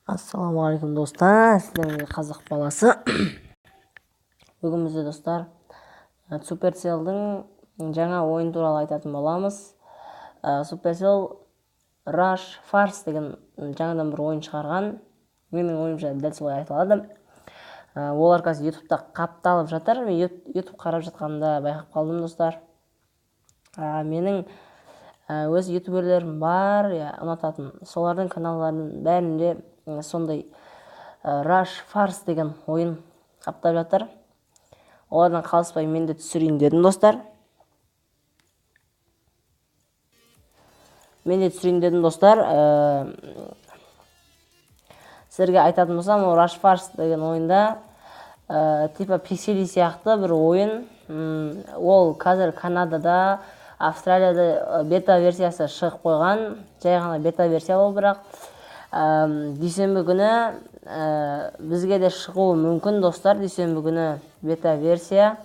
Ассалаумағалейкум достар, сіздерге қазақ баласы. Бүгін бізде достар Supercell'дің жаңа ойын туралы айтатын боламыз. Supercell Rush Farce деген жаңадан бір ойын шығарған. Менің ойымша дәл солай айтылады. Олар қазір YouTube'да қапталып жатыр. Мен YouTube қарап жатқанда байқап қалдым достар. Менің өз ютуберлерім бар, ұнататын. Солардың каналдарының бәрінде сондай Rush Farce деген ойын қаптап жатыр. Олардан қалыспай мен де түсірейін дедім достар. Сіздерге айтатын болсам, Rush Farce деген ойында типа пиксели сияқты бір ойын. Ол қазір Канадада, Австралияда бета версиясы шығып қойған. Жай ғана бета версия ол, бірақ дүйсенбі күні бізге де шығуы мүмкін достар. Дүйсенбі күні бета версия.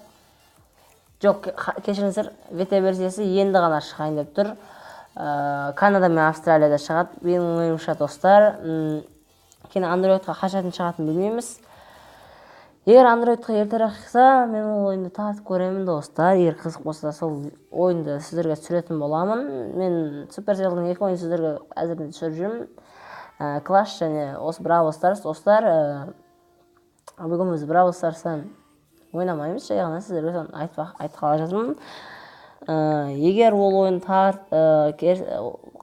Жоқ, кешіріңіздер, бета версиясы енді ғана шығайын деп тұр. Канада мен Австралияда шығады. Менің ойымша достар, кейін Androidқа қашатын шығатын білмейміз. Егер Androidқа ертерек шықса, мен ол ойынды тартып көремін достар. Егер қызық болса, сол ойынды сіздерге түсіретін боламын. Мен Supercell'дің 2 ойын сіздерге әзірден түсіріп жүрмін. Clash және осы Brawl Stars достар. Бүгін біз Brawl Stars'tan ойнамаймыз, жай ғана сіздерге айтып қала жатырмын. Егер ол ойын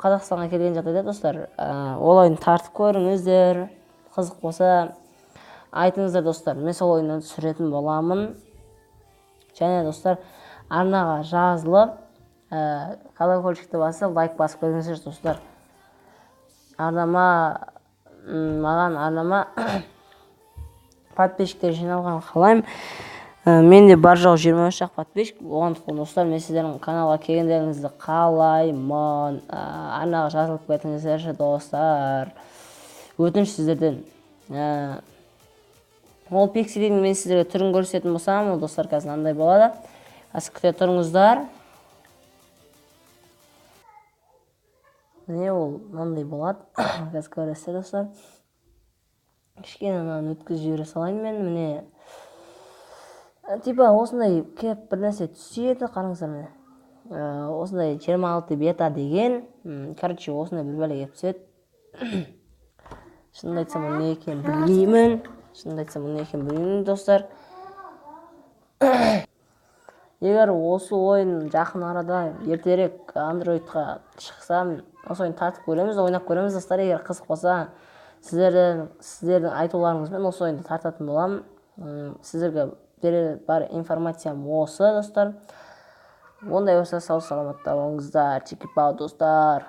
Қазақстанға келген жағдайда достар, ол ойын тартып көріңіздер. Қызық болса айтыңыздар достар, мен сол ойынды түсіретін боламын. Және достар, арнаға жазылып, колокольчикті басып, лайк басып көріңіздер достар. Арнама подписчиктер жиналған қалаймын. Менде бар жоқ 23 подписчик. Оғандықтан достар, мен сіздердің каналға келгендеріңізді қалаймын. Арнаға жазылып кетіңіздерші достар. Өтініш сіздерден. Ол пикселдің мен сіздерге түрін көрсететін болсам, ол достар қазір мынандай болады. Қазір күте тұрыңыздар. Міне ол мынандай болады. Қазір көресіздер достар. Кішкене мынаны өткізіп жібере салайын мен. Міне типа осындай кеп бір нәрсе түседі, қараңыздар міне. Осындай 26 бета деген. Короче, осындай бір бәле кеп түседі. Шынымды айтсам, не екенін білмеймін достар. Егер осы ойын жақын арада ертерек Androidқа шықса, осы ойын тартып көреміз, ойнап көреміз достар. Егер қызық болса, сіздердің айтуларыңызбен осы ойынды тартатын боламын. Сіздерге берер бар информациям осы достар. Ондай болса, сау саламатта болыңыздар. Чики-пау достар.